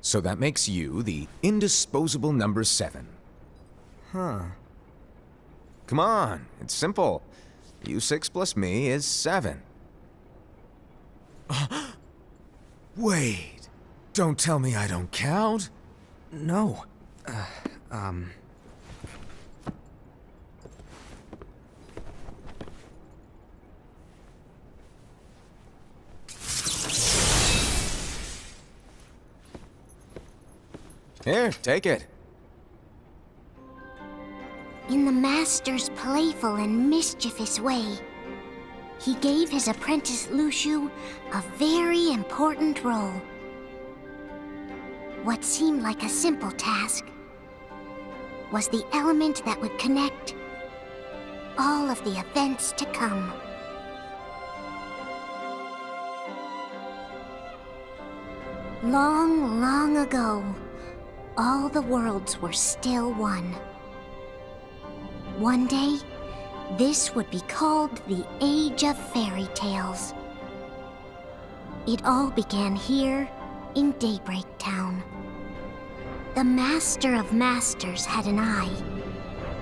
So that makes you the indisposable number 7. Huh. Come on, it's simple. U6 plus me is 7. Wait, don't tell me I don't count? No. Here, take it. In the Master's playful and mischievous way, he gave his apprentice Luxu a very important role. What seemed like a simple task was the element that would connect all of the events to come. Long, long ago, all the worlds were still one. One day, this would be called the Age of Fairy Tales. It all began here in Daybreak Town. The Master of Masters had an eye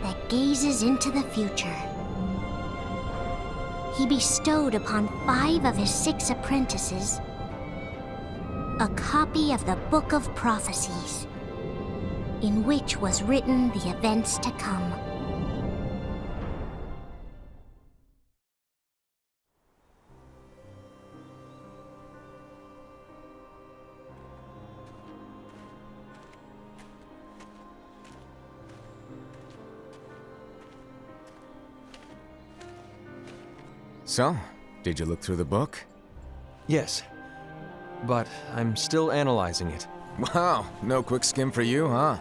that gazes into the future. He bestowed upon 5 of his 6 apprentices a copy of the Book of Prophecies, in which was written the events to come. So, did you look through the book? Yes. But I'm still analyzing it. Wow, no quick skim for you, huh?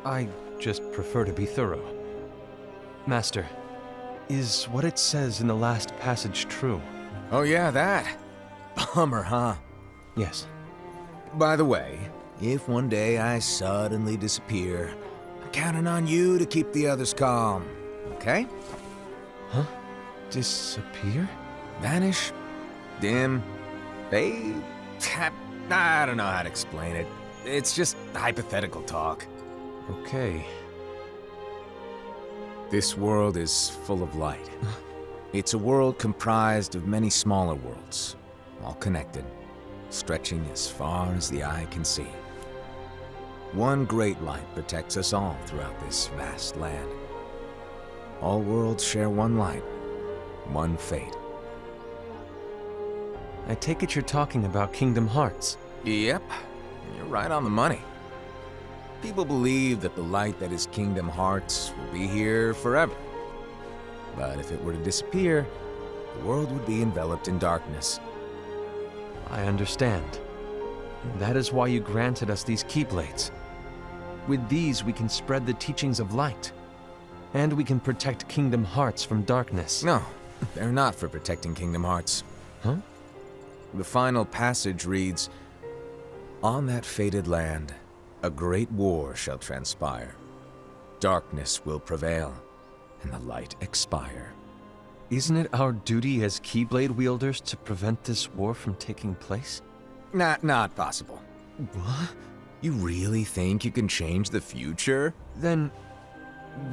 I just prefer to be thorough. Master, is what it says in the last passage true? Oh yeah, that. Bummer, huh? Yes. By the way, if one day I suddenly disappear, I'm counting on you to keep the others calm, okay? Huh? Disappear? Vanish? Dim? Fade? I don't know how to explain it. It's just hypothetical talk. Okay. This world is full of light. It's a world comprised of many smaller worlds, all connected, stretching as far as the eye can see. One great light protects us all throughout this vast land. All worlds share one light, one fate. I take it you're talking about Kingdom Hearts. Yep, you're right on the money. People believe that the light that is Kingdom Hearts will be here forever. But if it were to disappear, the world would be enveloped in darkness. I understand. That is why you granted us these Keyblades. With these, we can spread the teachings of light. And we can protect Kingdom Hearts from darkness. No, they're not for protecting Kingdom Hearts. Huh? The final passage reads, "On that fated land, a great war shall transpire. Darkness will prevail, and the light expire." Isn't it our duty as Keyblade wielders to prevent this war from taking place? Not possible. What? You really think you can change the future? Then,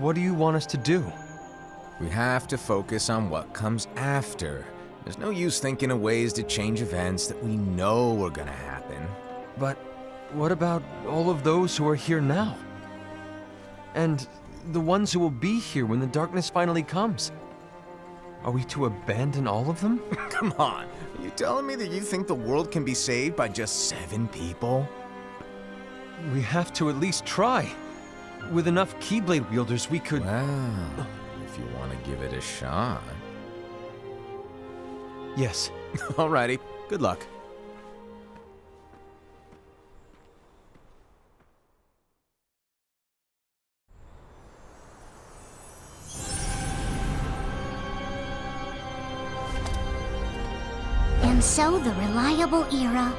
what do you want us to do? We have to focus on what comes after. There's no use thinking of ways to change events that we know are gonna happen. But what about all of those who are here now? And the ones who will be here when the darkness finally comes? Are we to abandon all of them? Come on, are you telling me that you think the world can be saved by just 7 people? We have to at least try. With enough Keyblade wielders, we could... Well, if you want to give it a shot. Yes. Alrighty, good luck. And so the reliable Era,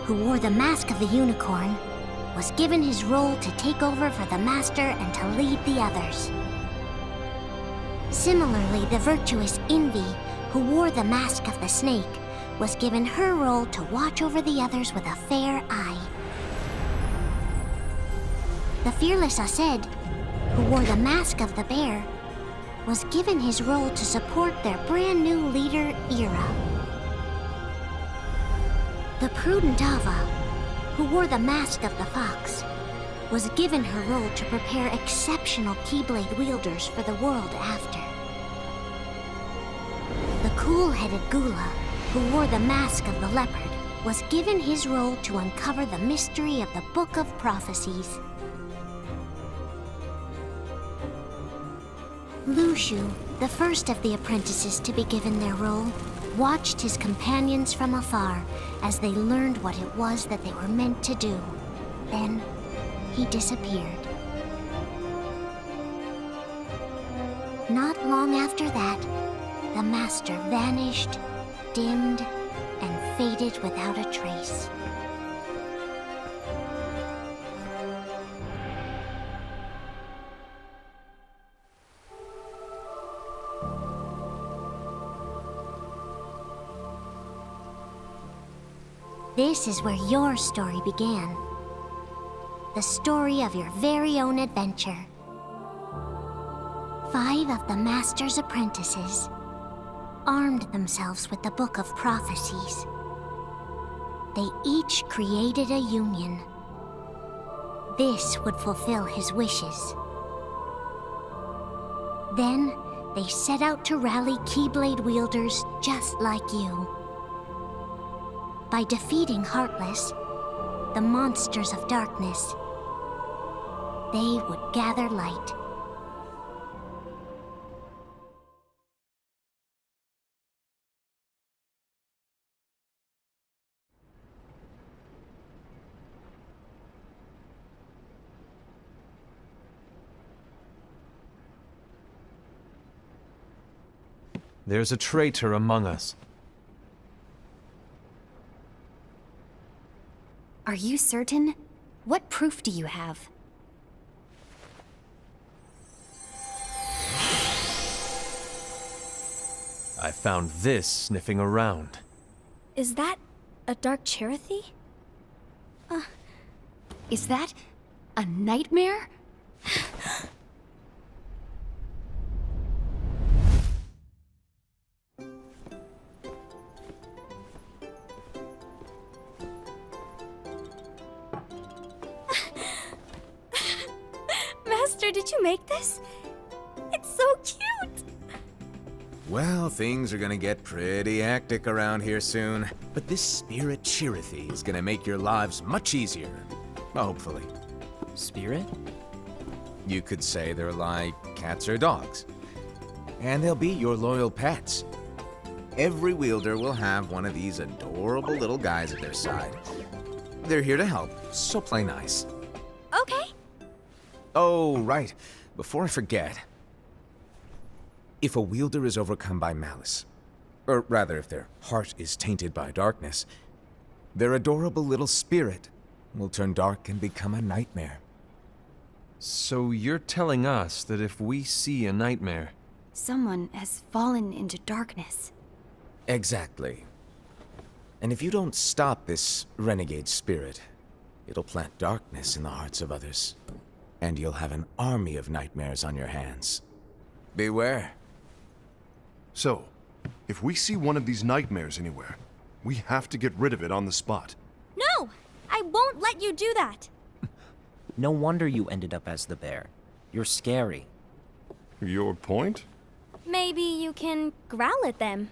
who wore the mask of the unicorn, was given his role to take over for the Master and to lead the others. Similarly, the virtuous Envy, who wore the mask of the snake, was given her role to watch over the others with a fair eye. The fearless Aesir, who wore the mask of the bear, was given his role to support their brand new leader, Ira. The prudent Ava, who wore the mask of the fox, was given her role to prepare exceptional Keyblade wielders for the world after. The cool-headed Gula, who wore the mask of the leopard, was given his role to uncover the mystery of the Book of Prophecies. Lushu, the first of the apprentices to be given their role, watched his companions from afar as they learned what it was that they were meant to do. Then, he disappeared. Not long after that, the master vanished, dimmed, and faded without a trace. This is where your story began. The story of your very own adventure. 5 of the Master's apprentices armed themselves with the Book of Prophecies. They each created a union. This would fulfill his wishes. Then, they set out to rally Keyblade wielders just like you. By defeating Heartless, the monsters of darkness, they would gather light. There's a traitor among us. Are you certain? What proof do you have? I found this sniffing around. Is that a Dark Chirithy? Is that a nightmare? Master, did you make this? It's so cute! Well, things are gonna get pretty hectic around here soon. But this Spirit Chirithy is gonna make your lives much easier. Hopefully. Spirit? You could say they're like cats or dogs. And they'll be your loyal pets. Every wielder will have one of these adorable little guys at their side. They're here to help, so play nice. Okay. Oh, right. Before I forget. If a wielder is overcome by malice, or rather if their heart is tainted by darkness, their adorable little spirit will turn dark and become a nightmare. So you're telling us that if we see a nightmare... Someone has fallen into darkness. Exactly. And if you don't stop this renegade spirit, it'll plant darkness in the hearts of others. And you'll have an army of nightmares on your hands. Beware. So, if we see one of these nightmares anywhere, we have to get rid of it on the spot. No! I won't let you do that! No wonder you ended up as the bear. You're scary. Your point? Maybe you can growl at them.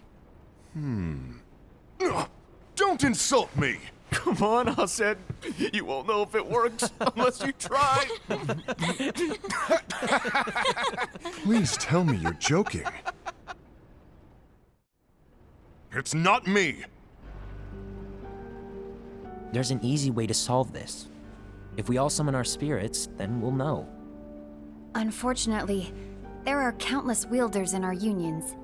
Ugh, don't insult me! Come on, Aesir. You won't know if it works unless you try. Please tell me you're joking. It's not me! There's an easy way to solve this. If we all summon our spirits, then we'll know. Unfortunately, there are countless wielders in our unions.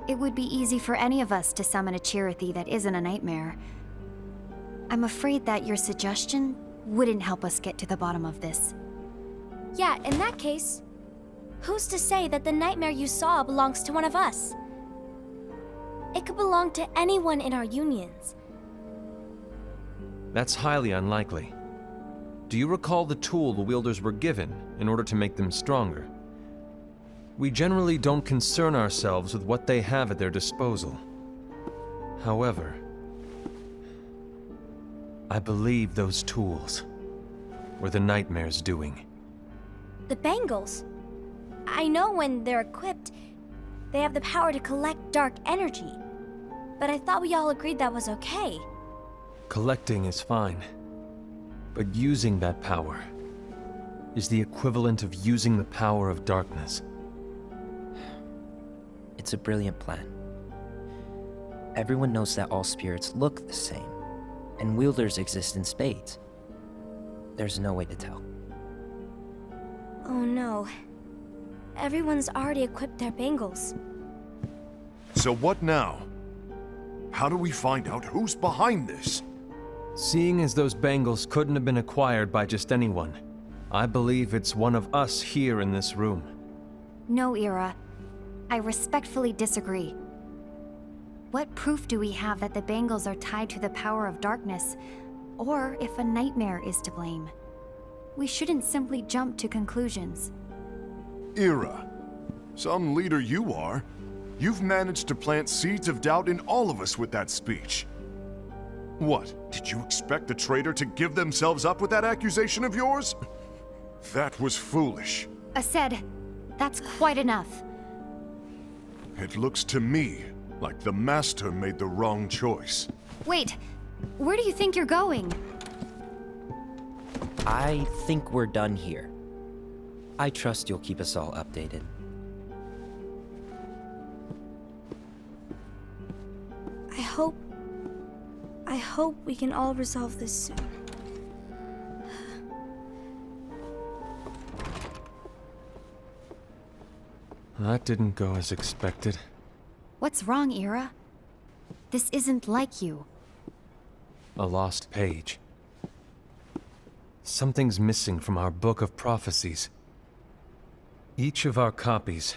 It would be easy for any of us to summon a Chirithy that isn't a nightmare. I'm afraid that your suggestion wouldn't help us get to the bottom of this. Yeah, in that case, who's to say that the nightmare you saw belongs to one of us? It could belong to anyone in our unions. That's highly unlikely. Do you recall the tool the wielders were given in order to make them stronger? We generally don't concern ourselves with what they have at their disposal. However, I believe those tools were the Nightmare's doing. The bangles. I know when they're equipped, they have the power to collect dark energy. But I thought we all agreed that was okay. Collecting is fine, but using that power is the equivalent of using the power of darkness. It's a brilliant plan. Everyone knows that all spirits look the same, and wielders exist in spades. There's no way to tell. Oh no. Everyone's already equipped their bangles. So what now? How do we find out who's behind this? Seeing as those bangles couldn't have been acquired by just anyone, I believe it's one of us here in this room. No, Ira. I respectfully disagree. What proof do we have that the bangles are tied to the power of darkness, or if a nightmare is to blame? We shouldn't simply jump to conclusions. Ira, some leader you are. You've managed to plant seeds of doubt in all of us with that speech. What, did you expect the traitor to give themselves up with that accusation of yours? That was foolish. Aced, that's quite enough. It looks to me like the Master made the wrong choice. Wait, where do you think you're going? I think we're done here. I trust you'll keep us all updated. I hope we can all resolve this soon. That didn't go as expected. What's wrong, Ira? This isn't like you. A lost page. Something's missing from our book of prophecies. Each of our copies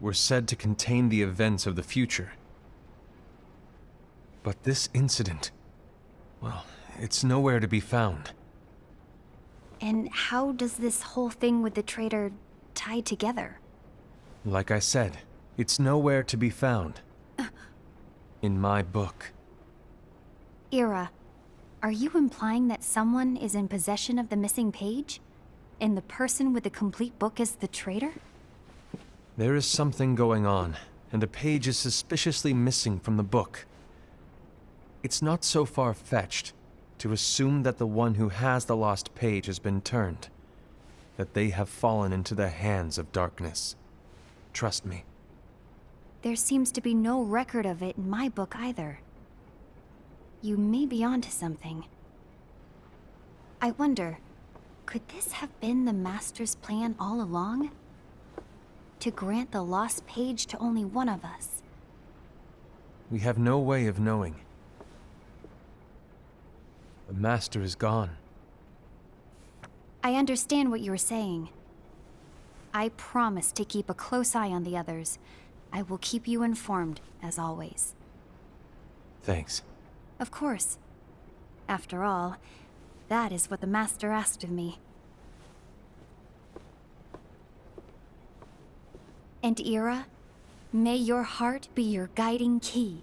were said to contain the events of the future. But this incident, well, it's nowhere to be found. And how does this whole thing with the traitor tie together? Like I said, it's nowhere to be found. In my book. Ira, are you implying that someone is in possession of the missing page? And the person with the complete book is the traitor? There is something going on, and a page is suspiciously missing from the book. It's not so far-fetched to assume that the one who has the lost page has been turned, that they have fallen into the hands of darkness. Trust me. There seems to be no record of it in my book either. You may be onto something. I wonder, could this have been the Master's plan all along? To grant the lost page to only one of us? We have no way of knowing. The Master is gone. I understand what you're saying. I promise to keep a close eye on the others. I will keep you informed, as always. Thanks. Of course. After all, that is what the Master asked of me. And Ira, may your heart be your guiding key.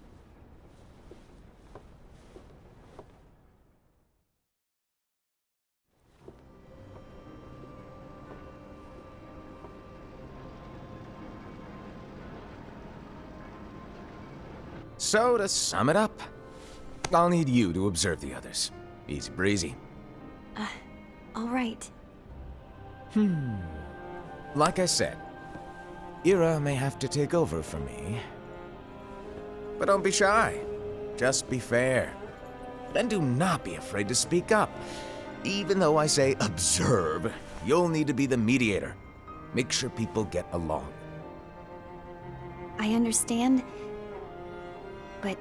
So, to sum it up, I'll need you to observe the others. Easy breezy. All right. Like I said, Ira may have to take over for me. But don't be shy. Just be fair. And do not be afraid to speak up. Even though I say observe, you'll need to be the mediator. Make sure people get along. I understand. But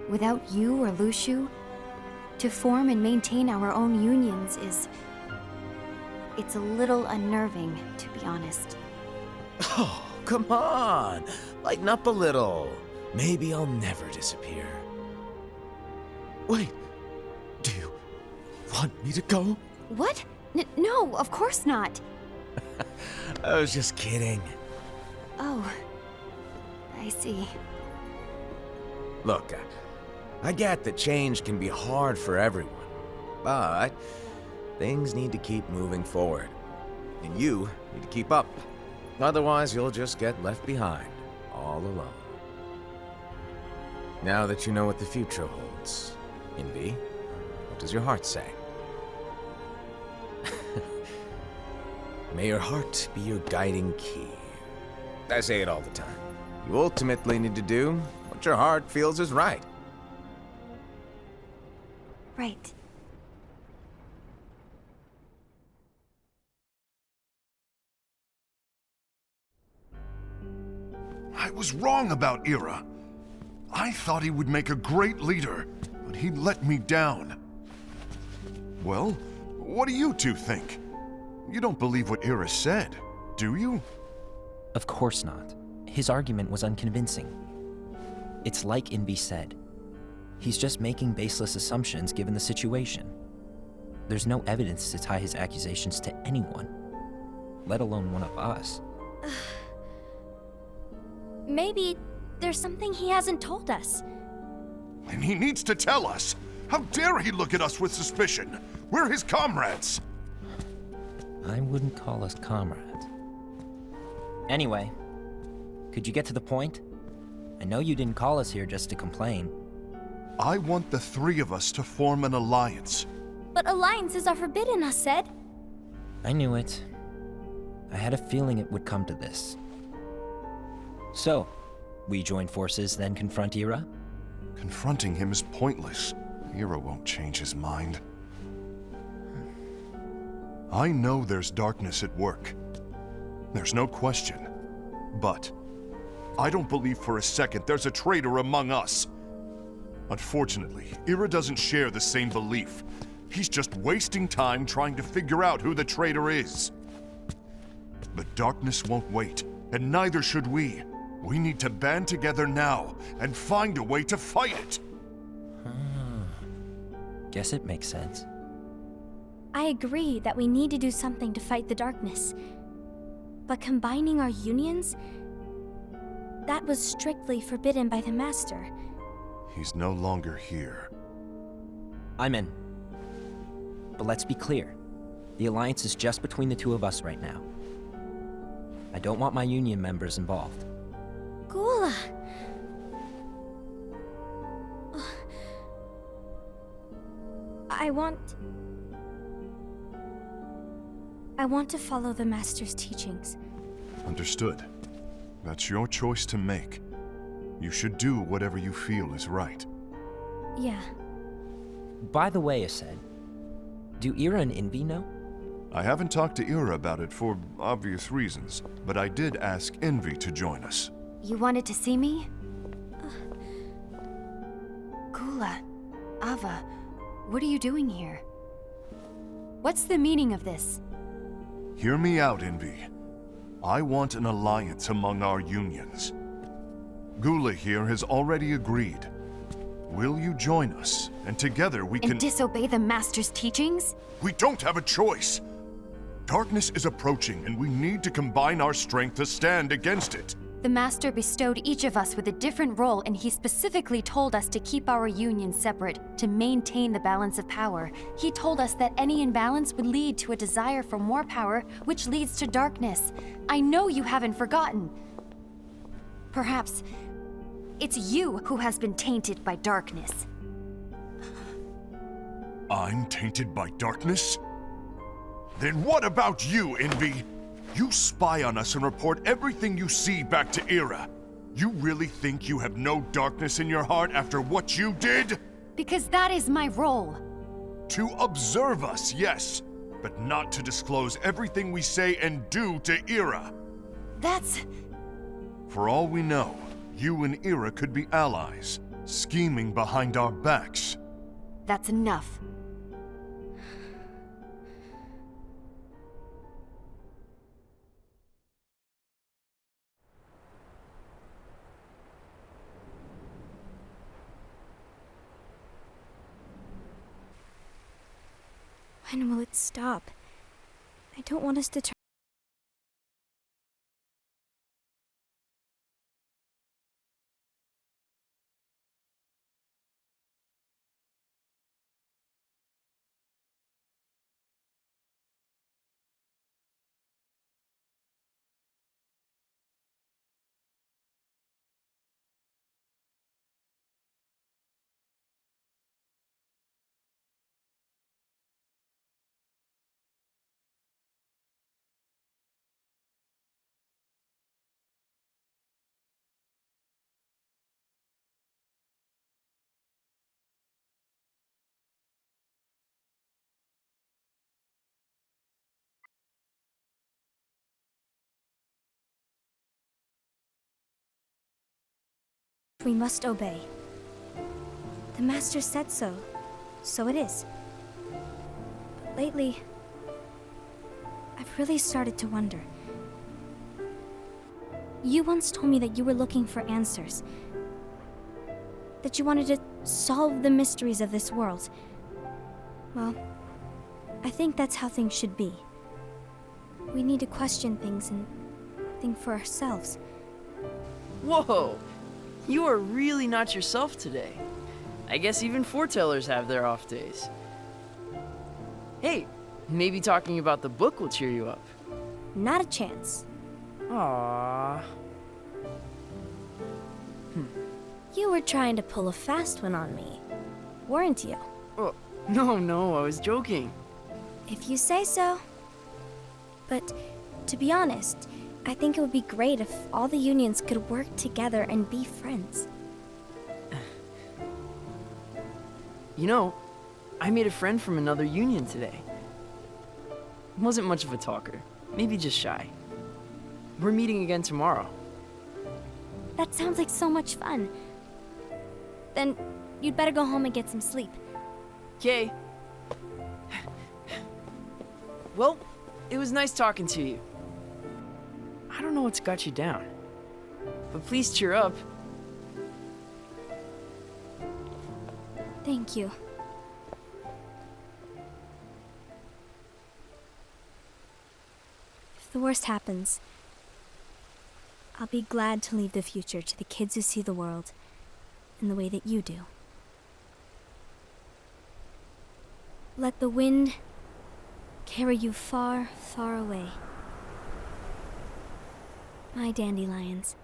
without you or Luxu, to form and maintain our own unions is... it's a little unnerving, to be honest. Oh, come on. Lighten up a little. Maybe I'll never disappear. Wait. Do you want me to go? What? No, of course not. I was just kidding. Oh, I see. Look, I get that change can be hard for everyone, but things need to keep moving forward. And you need to keep up. Otherwise, you'll just get left behind, all alone. Now that you know what the future holds, Envy, what does your heart say? May your heart be your guiding key. I say it all the time. You ultimately need to do what your heart feels is right. Right. I was wrong about Ira. I thought he would make a great leader, but he let me down. Well, what do you two think? You don't believe what Ira said, do you? Of course not. His argument was unconvincing. It's like Envy said. He's just making baseless assumptions given the situation. There's no evidence to tie his accusations to anyone, let alone one of us. Maybe there's something he hasn't told us. And he needs to tell us. How dare he look at us with suspicion? We're his comrades. I wouldn't call us comrades. Anyway, could you get to the point? I know you didn't call us here just to complain. I want the three of us to form an alliance. But alliances are forbidden, us said. I knew it. I had a feeling it would come to this. So, we join forces, then confront Ira? Confronting him is pointless. Ira won't change his mind. I know there's darkness at work. There's no question. But I don't believe for a second there's a traitor among us. Unfortunately, Ira doesn't share the same belief. He's just wasting time trying to figure out who the traitor is. The darkness won't wait, and neither should we. We need to band together now and find a way to fight it. Guess it makes sense. I agree that we need to do something to fight the darkness. But combining our unions? That was strictly forbidden by the Master. He's no longer here. I'm in. But let's be clear. The alliance is just between the two of us right now. I don't want my union members involved. Gula! I want to follow the Master's teachings. Understood. That's your choice to make. You should do whatever you feel is right. Yeah. By the way, Aced, do Ira and Envy know? I haven't talked to Ira about it for obvious reasons, but I did ask Envy to join us. You wanted to see me? Gula, Ava, what are you doing here? What's the meaning of this? Hear me out, Envy. I want an alliance among our unions. Gula here has already agreed. Will you join us? And together we can— And disobey the Master's teachings? We don't have a choice! Darkness is approaching, and we need to combine our strength to stand against it. The Master bestowed each of us with a different role, and he specifically told us to keep our union separate, to maintain the balance of power. He told us that any imbalance would lead to a desire for more power, which leads to darkness. I know you haven't forgotten. Perhaps it's you who has been tainted by darkness. I'm tainted by darkness? Then what about you, Envy? You spy on us and report everything you see back to Ira. You really think you have no darkness in your heart after what you did? Because that is my role. To observe us, yes, but not to disclose everything we say and do to Ira. That's... For all we know, you and Ira could be allies, scheming behind our backs. that's enough. When will it stop? I don't want us to turn. We must obey. The Master said so, so it is. But lately, I've really started to wonder. You once told me that you were looking for answers. That you wanted to solve the mysteries of this world. Well, I think that's how things should be. We need to question things and think for ourselves. Whoa! You are really not yourself today. I guess even foretellers have their off days. Hey, maybe talking about the book will cheer you up. Not a chance. Aww. You were trying to pull a fast one on me, weren't you? Oh, no, I was joking. If you say so. But to be honest, I think it would be great if all the unions could work together and be friends. You know, I made a friend from another union today. Wasn't much of a talker, maybe just shy. We're meeting again tomorrow. That sounds like so much fun. Then you'd better go home and get some sleep. Okay. Well, it was nice talking to you. I don't know what's got you down, but please cheer up. Thank you. If the worst happens, I'll be glad to leave the future to the kids who see the world in the way that you do. Let the wind carry you far, far away. My dandelions.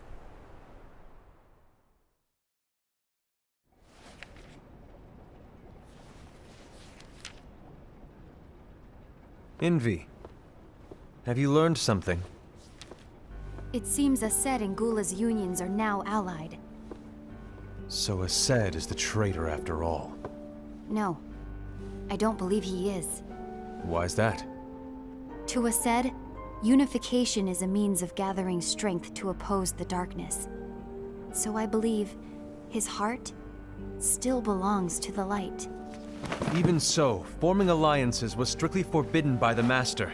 Envy, have you learned something? It seems Aced and Gula's unions are now allied. So Aced is the traitor after all. No, I don't believe he is. Why's that? To Aced, unification is a means of gathering strength to oppose the darkness. So I believe his heart still belongs to the light. Even so, forming alliances was strictly forbidden by the Master.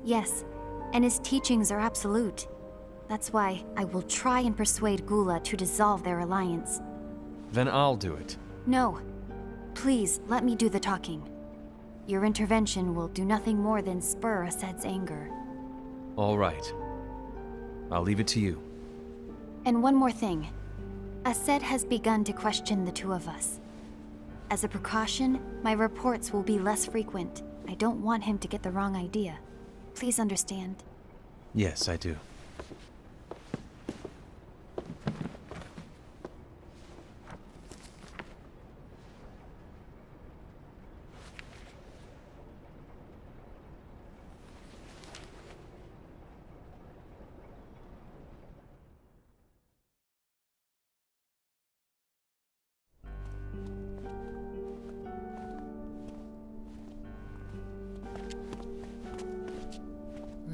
Yes, and his teachings are absolute. That's why I will try and persuade Gula to dissolve their alliance. Then I'll do it. No. Please, let me do the talking. Your intervention will do nothing more than spur Aced's anger. All right. I'll leave it to you. And one more thing. Aced has begun to question the two of us. As a precaution, my reports will be less frequent. I don't want him to get the wrong idea. Please understand. Yes, I do.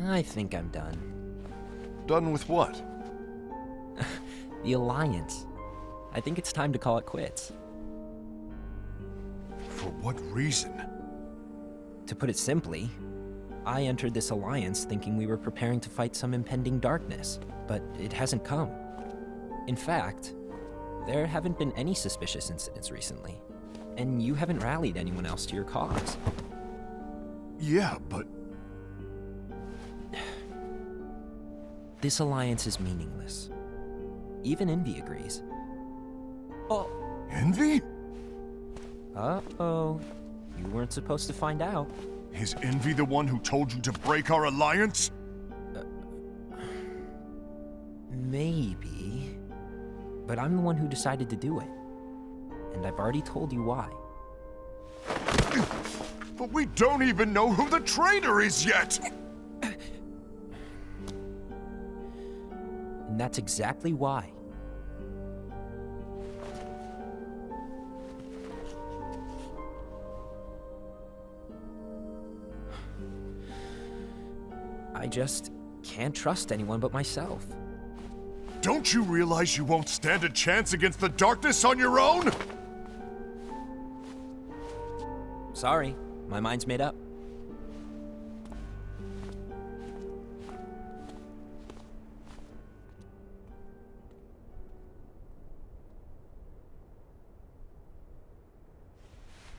I think I'm done. Done with what? The Alliance. I think it's time to call it quits. For what reason? To put it simply, I entered this alliance thinking we were preparing to fight some impending darkness, but it hasn't come. In fact, there haven't been any suspicious incidents recently, and you haven't rallied anyone else to your cause. Yeah, but This alliance is meaningless. Even Envy agrees. Oh, Envy? uh-oh. You weren't supposed to find out. Is Envy the one who told you to break our alliance? Maybe. But I'm the one who decided to do it. And I've already told you why. But we don't even know who the traitor is yet! And that's exactly why. I just can't trust anyone but myself. Don't you realize you won't stand a chance against the darkness on your own? Sorry, my mind's made up.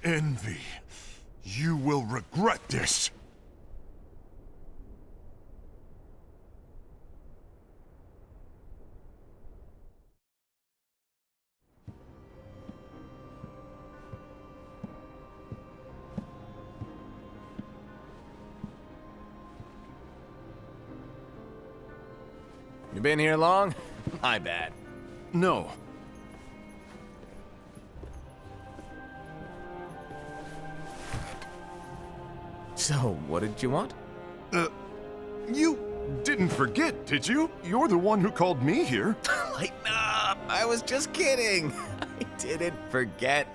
Envy, you will regret this. You been here long? My bad. No. So, what did you want? You didn't forget, did you? You're the one who called me here. Lighten up! I was just kidding. I didn't forget.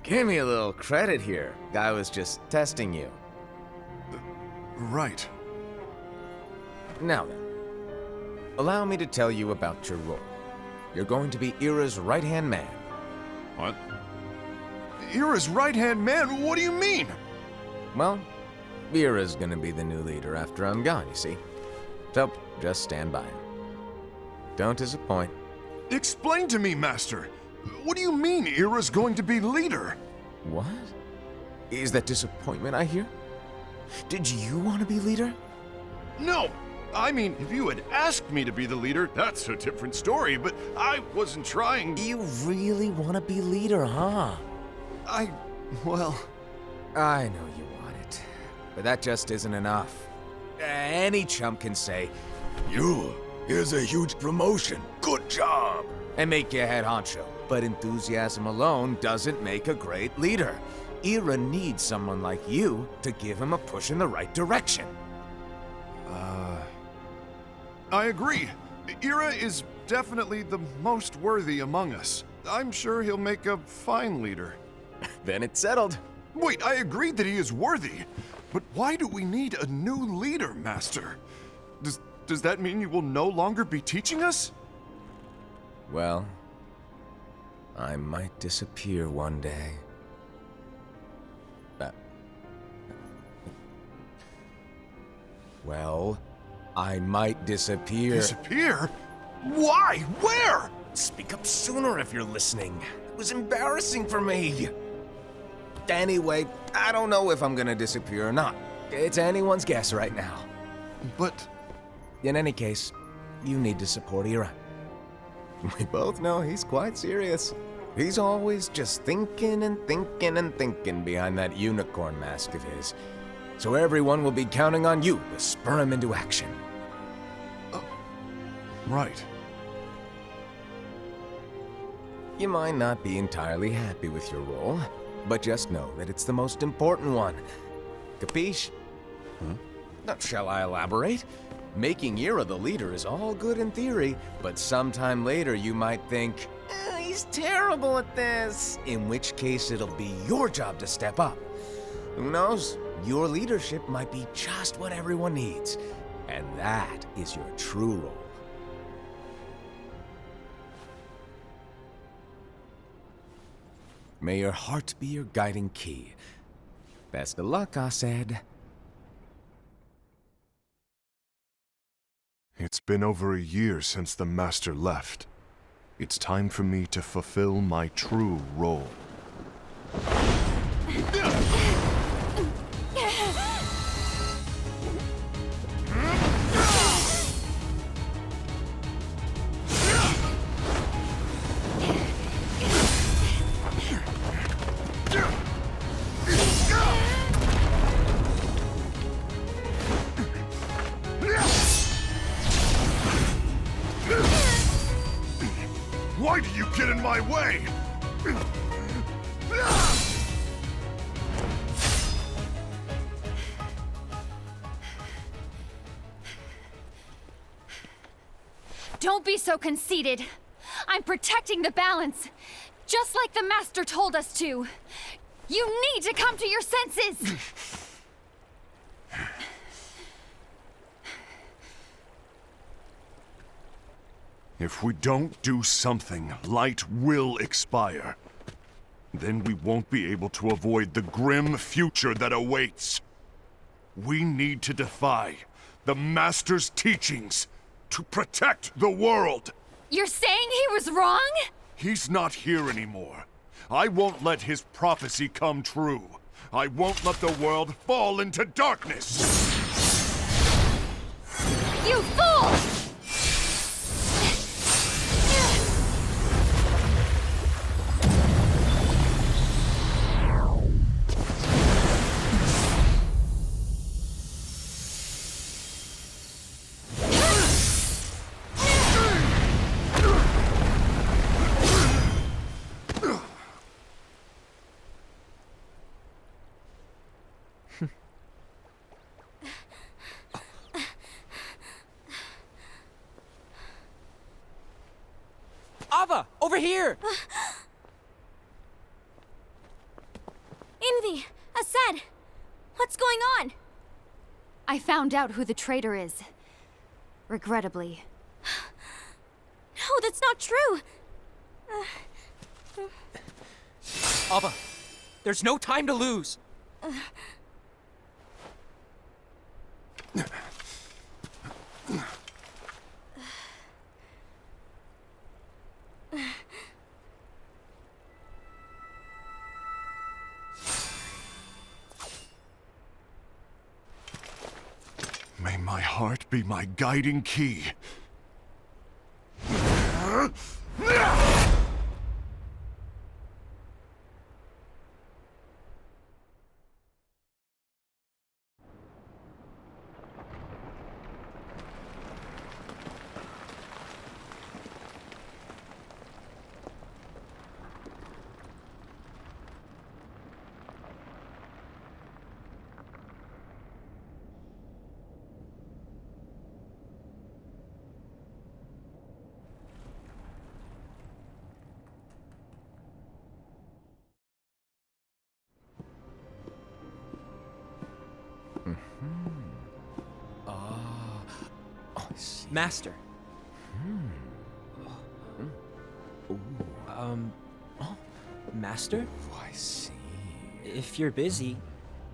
Give me a little credit here. I was just testing you. Right. Now then, allow me to tell you about your role. You're going to be Ira's right-hand man. What? Ira's right-hand man? What do you mean? Well, Ira's gonna be the new leader after I'm gone, you see. So, just stand by him. Don't disappoint. Explain to me, Master. What do you mean Ira's going to be leader? What? Is that disappointment I hear? Did you want to be leader? No! I mean, if you had asked me to be the leader, that's a different story, but I wasn't trying. You really want to be leader, huh? Well... I know you want it, but that just isn't enough. Any chump can say, here's a huge promotion, good job, and make you head honcho. But enthusiasm alone doesn't make a great leader. Ira needs someone like you to give him a push in the right direction. I agree. Ira is definitely the most worthy among us. I'm sure he'll make a fine leader. Then it's settled. Wait, I agreed that he is worthy. But why do we need a new leader, Master? Does that mean you will no longer be teaching us? Well, I might disappear one day. Well, I might disappear. Disappear? Why? Where? Speak up sooner if you're listening. It was embarrassing for me. Anyway, I don't know if I'm gonna disappear or not. It's anyone's guess right now. But... In any case, you need to support Ira. We both know he's quite serious. He's always just thinking and thinking and thinking behind that unicorn mask of his. So everyone will be counting on you to spur him into action. Right. You might not be entirely happy with your role, but just know that it's the most important one. Capiche? Now, shall I elaborate? Making Ira the leader is all good in theory, but sometime later you might think, he's terrible at this. In which case it'll be your job to step up. Who knows? Your leadership might be just what everyone needs. And that is your true role. May your heart be your guiding key. Best of luck, Asaid. It's been over a year since the Master left. It's time for me to fulfill my true role. Why do you get in my way? Don't be so conceited. I'm protecting the balance, just like the Master told us to. You need to come to your senses! If we don't do something, light will expire. Then we won't be able to avoid the grim future that awaits. We need to defy the Master's teachings to protect the world. You're saying he was wrong? He's not here anymore. I won't let his prophecy come true. I won't let the world fall into darkness. You fool! Ava, over here! Envy! Assad! What's going on? I found out who the traitor is. Regrettably. No, that's not true! Ava, there's no time to lose. May my heart be my guiding key. Master. Master? Oh, I see. If you're busy,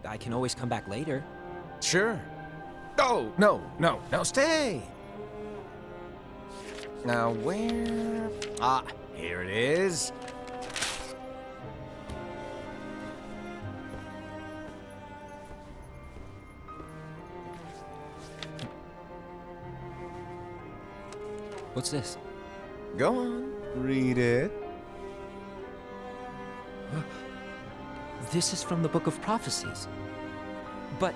I can always come back later. Sure. Oh, no, stay! Now, where... Ah, here it is. What's this? Go on, read it. This is from the Book of Prophecies. But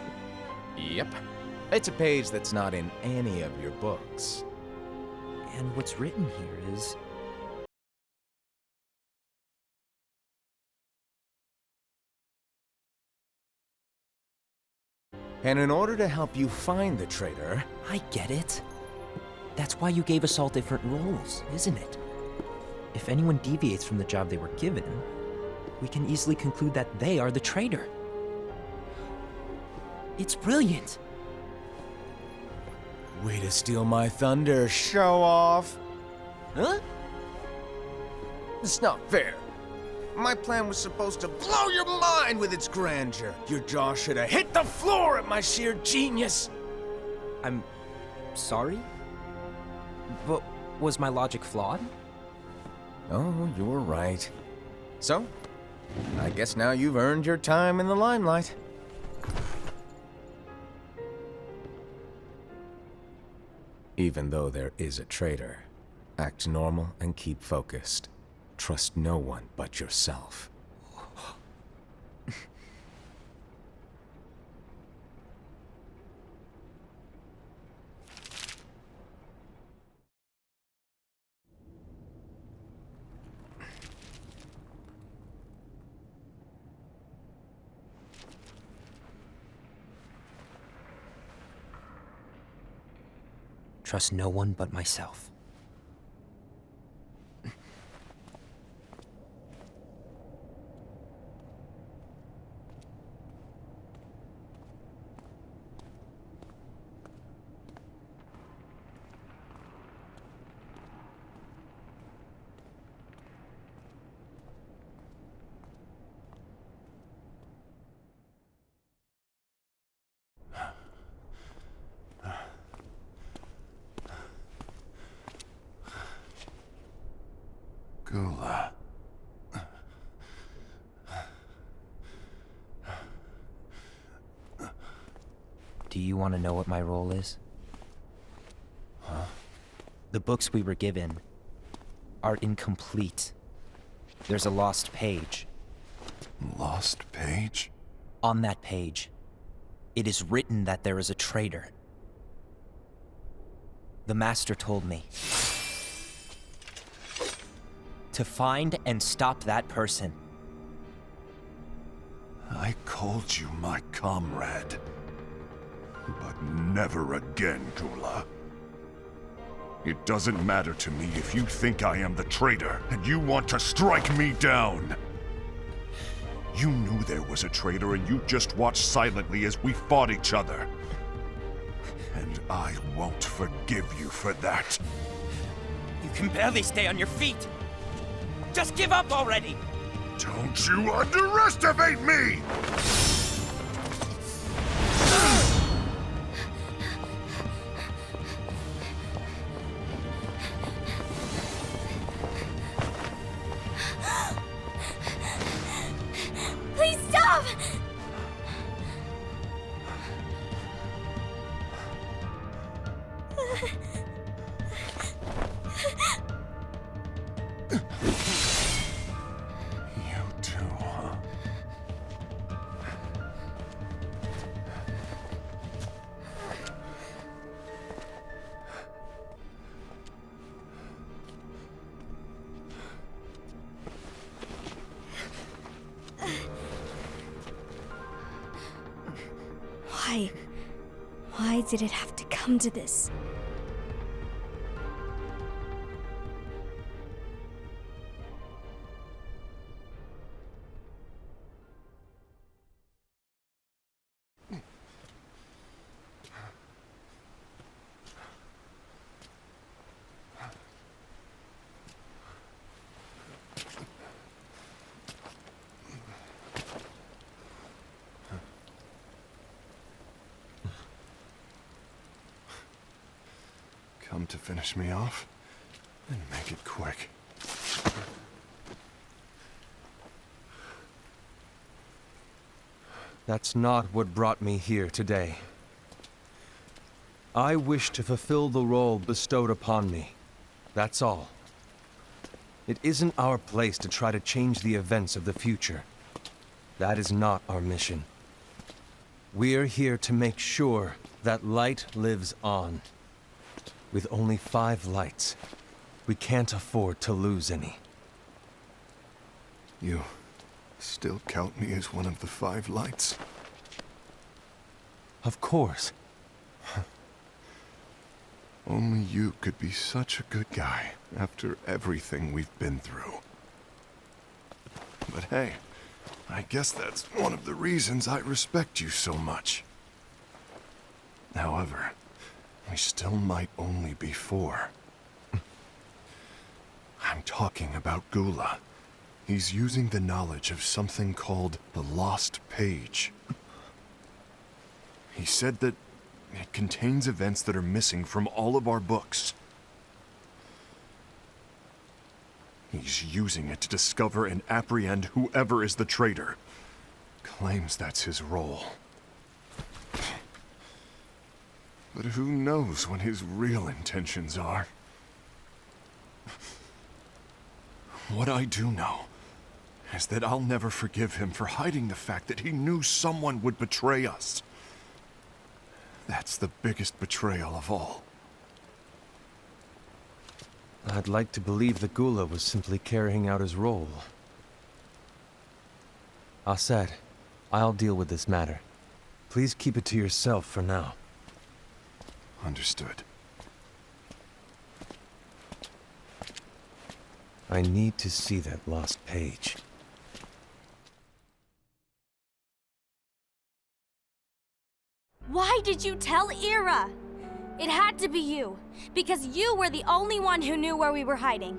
Yep. It's a page that's not in any of your books. and what's written here is And in order to help you find the traitor, I get it. That's why you gave us all different roles, isn't it? If anyone deviates from the job they were given, we can easily conclude that they are the traitor. It's brilliant. way to steal my thunder, show off. Huh? It's not fair. My plan was supposed to blow your mind with its grandeur. Your jaw should have hit the floor at my sheer genius. I'm sorry? But was my logic flawed? Oh, you're right. So, I guess now you've earned your time in the limelight. Even though there is a traitor, act normal and keep focused. Trust no one but yourself. Trust no one but myself. Gula. Do you want to know what my role is? The books we were given are incomplete. There's a lost page. Lost page? On that page, it is written that there is a traitor. The Master told me to find and stop that person. I called you my comrade. But never again, Gula. It doesn't matter to me if you think I am the traitor, and you want to strike me down. You knew there was a traitor, and you just watched silently as we fought each other. And I won't forgive you for that. You can barely stay on your feet. Just give up already! Don't you underestimate me! Please stop! You too, huh? Why? Why did it have to come to this? Come to finish me off? Then make it quick. That's not what brought me here today. I wish to fulfill the role bestowed upon me. That's all. It isn't our place to try to change the events of the future. That is not our mission. We're here to make sure that light lives on. With only 5 lights, we can't afford to lose any. You still count me as one of the 5 lights? Of course. Only you could be such a good guy after everything we've been through. But hey, I guess that's one of the reasons I respect you so much. However, we still might only be 4. I'm talking about Gula. He's using the knowledge of something called the Lost Page. He said that it contains events that are missing from all of our books. He's using it to discover and apprehend whoever is the traitor. Claims that's his role. But who knows what his real intentions are? What I do know is that I'll never forgive him for hiding the fact that he knew someone would betray us. That's the biggest betrayal of all. I'd like to believe that Gula was simply carrying out his role. Asaad, I'll deal with this matter. Please keep it to yourself for now. Understood. I need to see that lost page. Why did you tell Ira? It had to be you, because you were the only one who knew where we were hiding.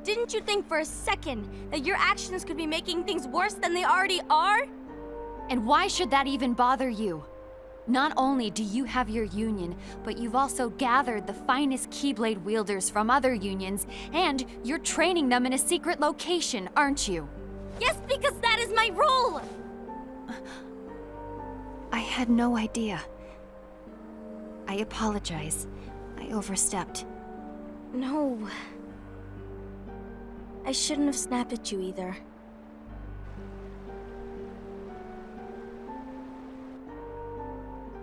Didn't you think for a second that your actions could be making things worse than they already are? And why should that even bother you? Not only do you have your union, but you've also gathered the finest Keyblade wielders from other unions, and you're training them in a secret location, aren't you? Yes, because that is my role! I had no idea. I apologize. I overstepped. No. I shouldn't have snapped at you either.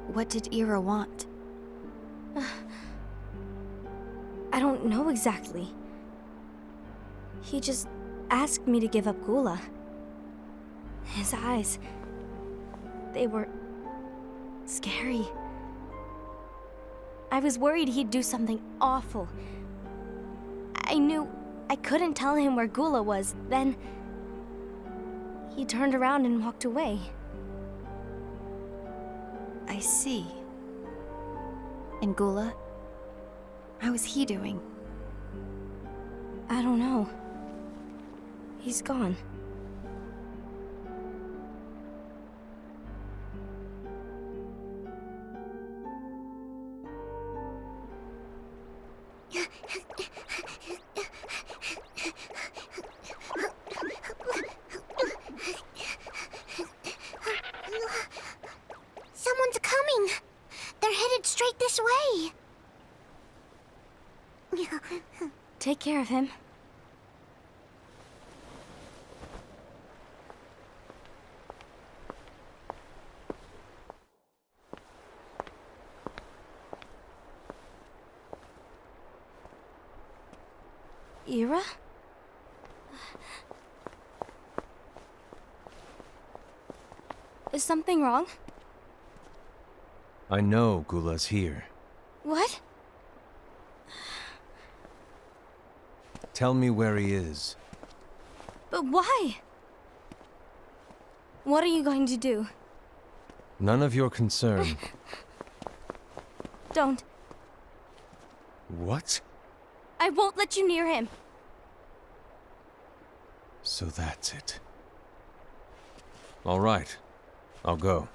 What did Ira want? I don't know exactly. He just asked me to give up Gula. His eyes, they were scary. I was worried he'd do something awful. I knew I couldn't tell him where Gula was. Then he turned around and walked away. I see. And Gula? How is he doing? I don't know. He's gone. Someone's coming. They're headed straight this way. Take care of him. Ira? Is something wrong? I know Gula's here. What? Tell me where he is. But why? What are you going to do? None of your concern. Don't. What? I won't let you near him. So that's it. All right. I'll go.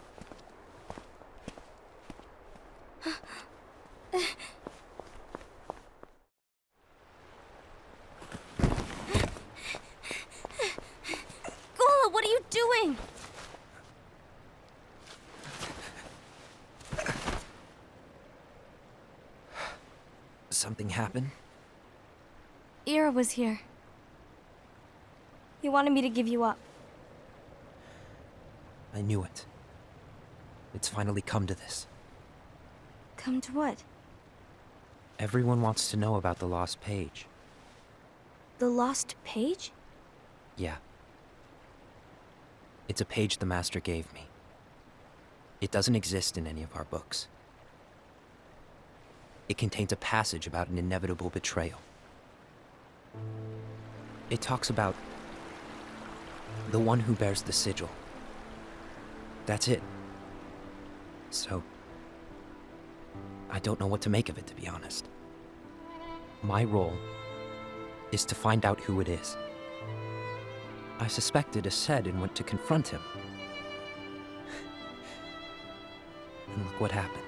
Gula, what are you doing? Something happened? Ira was here. He wanted me to give you up. I knew it. It's finally come to this. Come to what? Everyone wants to know about the lost page. The lost page? Yeah. It's a page the Master gave me. It doesn't exist in any of our books. It contains a passage about an inevitable betrayal. It talks about the one who bears the sigil. That's it. So, I don't know what to make of it, to be honest. My role is to find out who it is. I suspected Aced and went to confront him. And look what happened.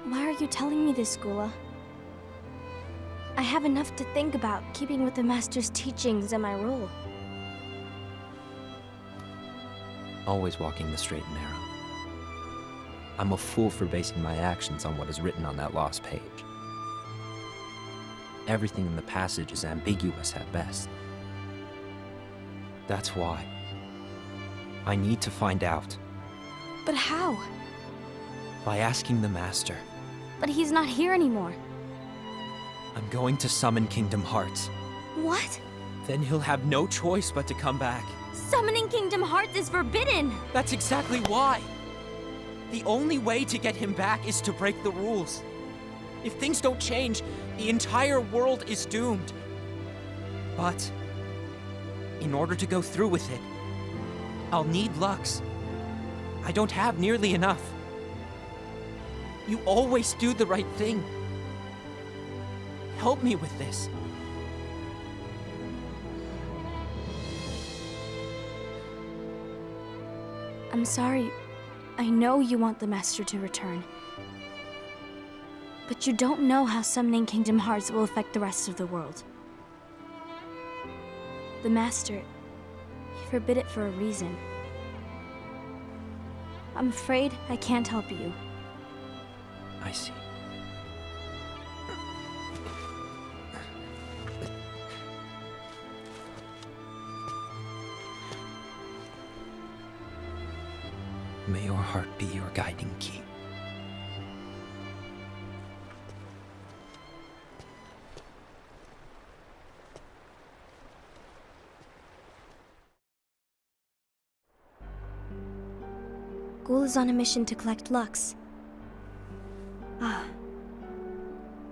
Why are you telling me this, Gula? I have enough to think about, keeping with the Master's teachings and my role. Always walking the straight and narrow. I'm a fool for basing my actions on what is written on that lost page. Everything in the passage is ambiguous at best. That's why I need to find out. But how? By asking the Master. But he's not here anymore. I'm going to summon Kingdom Hearts. What? Then he'll have no choice but to come back. Summoning Kingdom Hearts is forbidden! That's exactly why. The only way to get him back is to break the rules. If things don't change, the entire world is doomed. But in order to go through with it, I'll need Lux. I don't have nearly enough. You always do the right thing. Help me with this. I'm sorry. I know you want the Master to return. But you don't know how summoning Kingdom Hearts will affect the rest of the world. The Master, he forbid it for a reason. I'm afraid I can't help you. I see. May your heart be your guiding key. Ghoul is on a mission to collect Lux. Ah.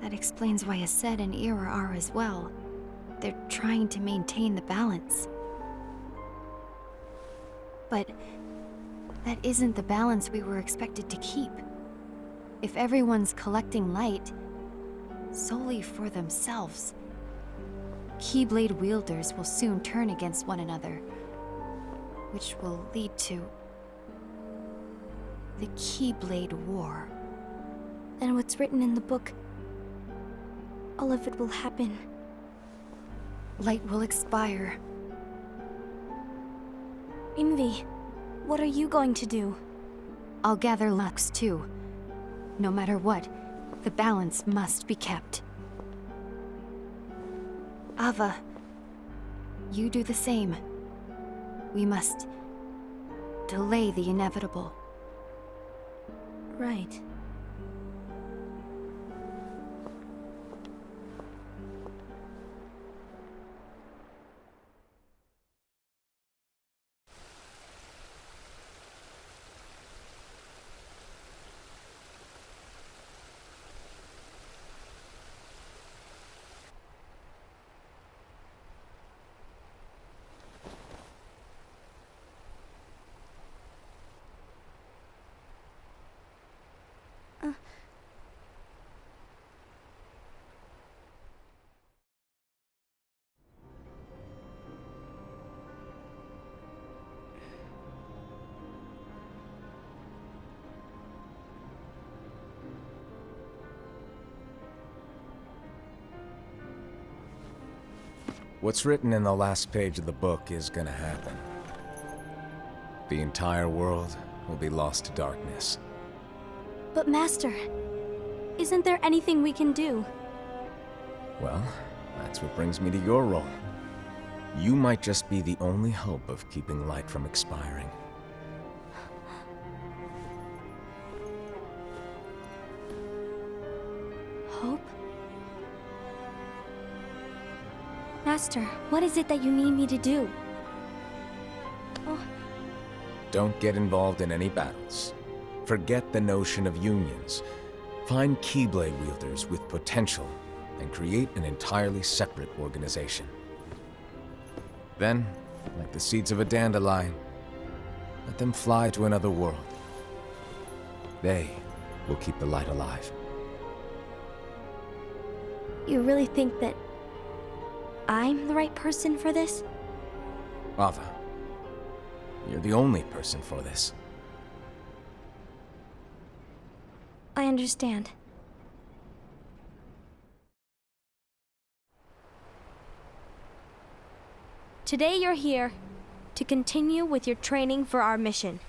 That explains why Aced and Ira are as well. They're trying to maintain the balance. But that isn't the balance we were expected to keep. If everyone's collecting light solely for themselves, Keyblade wielders will soon turn against one another, which will lead to the Keyblade War. Then what's written in the book, all of it will happen. Light will expire. Invi, what are you going to do? I'll gather Lux too. No matter what, the balance must be kept. Ava, you do the same. We must delay the inevitable. Right. What's written in the last page of the book is gonna happen. The entire world will be lost to darkness. But Master, isn't there anything we can do? Well, that's what brings me to your role. You might just be the only hope of keeping light from expiring. Hope? Master, what is it that you need me to do? Oh, Don't get involved in any battles. Forget the notion of unions. Find Keyblade wielders with potential and create an entirely separate organization. Then, like the seeds of a dandelion, let them fly to another world. They will keep the light alive. you really think that I'm the right person for this? Ava, you're the only person for this. I understand. Today you're here to continue with your training for our mission.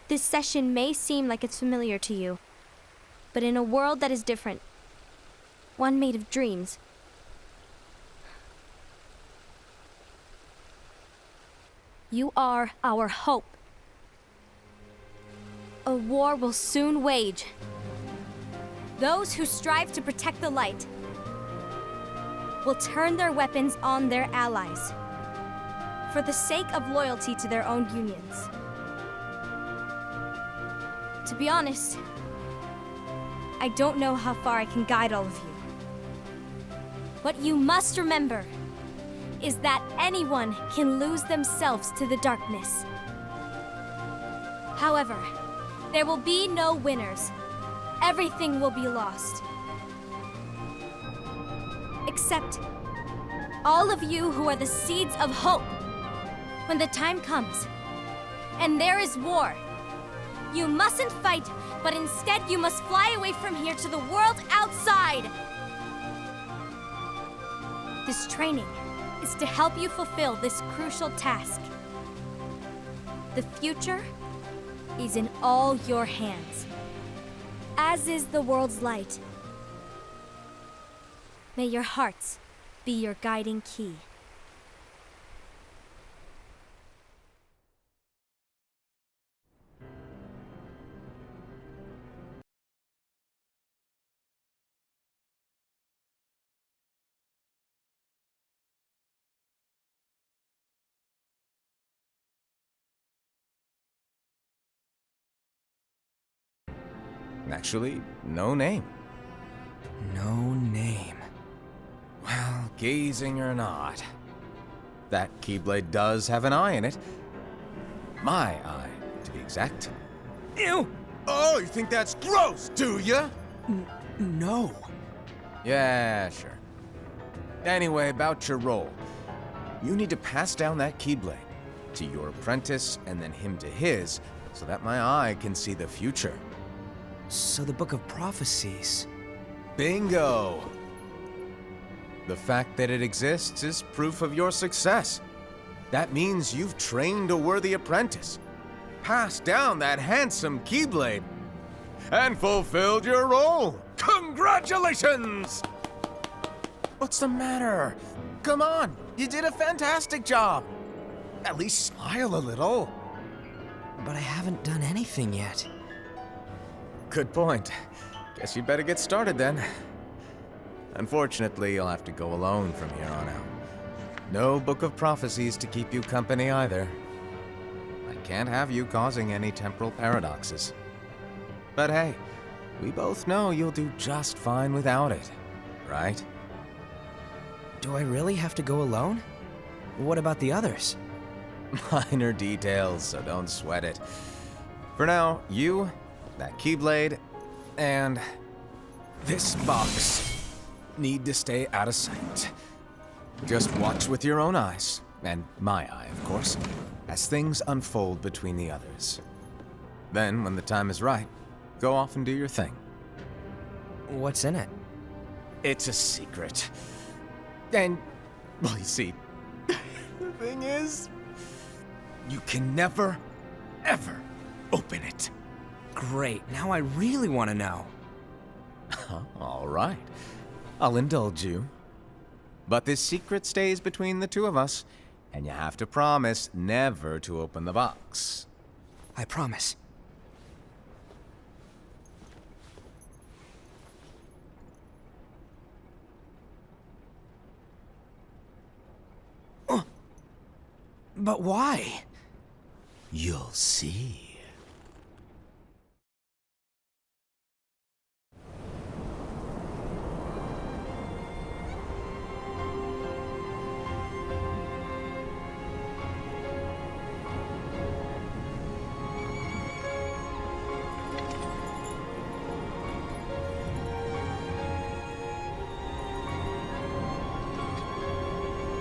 This session may seem like it's familiar to you, but in a world that is different, one made of dreams, you are our hope. A war will soon wage. Those who strive to protect the light will turn their weapons on their allies for the sake of loyalty to their own unions. To be honest, I don't know how far I can guide all of you. But you must remember, is that anyone can lose themselves to the darkness. However, there will be no winners. Everything will be lost. Except all of you who are the seeds of hope. When the time comes, and there is war, you mustn't fight, but instead you must fly away from here to the world outside. This training is to help you fulfill this crucial task. The future is in all your hands, as is the world's light. May your hearts be your guiding key. Actually, no name. No name. Well, gazing or not, that Keyblade does have an eye in it. My eye, to be exact. Ew! Oh, you think that's gross, do ya? No. Yeah, sure. Anyway, about your role. You need to pass down that Keyblade to your apprentice and then him to his, so that my eye can see the future. So the Book of Prophecies. Bingo! The fact that it exists is proof of your success. That means you've trained a worthy apprentice, passed down that handsome Keyblade, and fulfilled your role. Congratulations! What's the matter? Come on, you did a fantastic job. At least smile a little. But I haven't done anything yet. Good point. Guess you better get started then. Unfortunately, you'll have to go alone from here on out. No Book of Prophecies to keep you company either. I can't have you causing any temporal paradoxes. But hey, we both know you'll do just fine without it, right? Do I really have to go alone? What about the others? Minor details, so don't sweat it. For now, you, that Keyblade, and this box need to stay out of sight. Just watch with your own eyes, and my eye, of course, as things unfold between the others. Then, when the time is right, go off and do your thing. What's in it? It's a secret. And, well, you see, the thing is, you can never, ever open it. Great, now I really want to know. All right. I'll indulge you. But this secret stays between the two of us, and you have to promise never to open the box. I promise. But why? You'll see.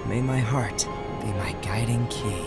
May my heart be my guiding key.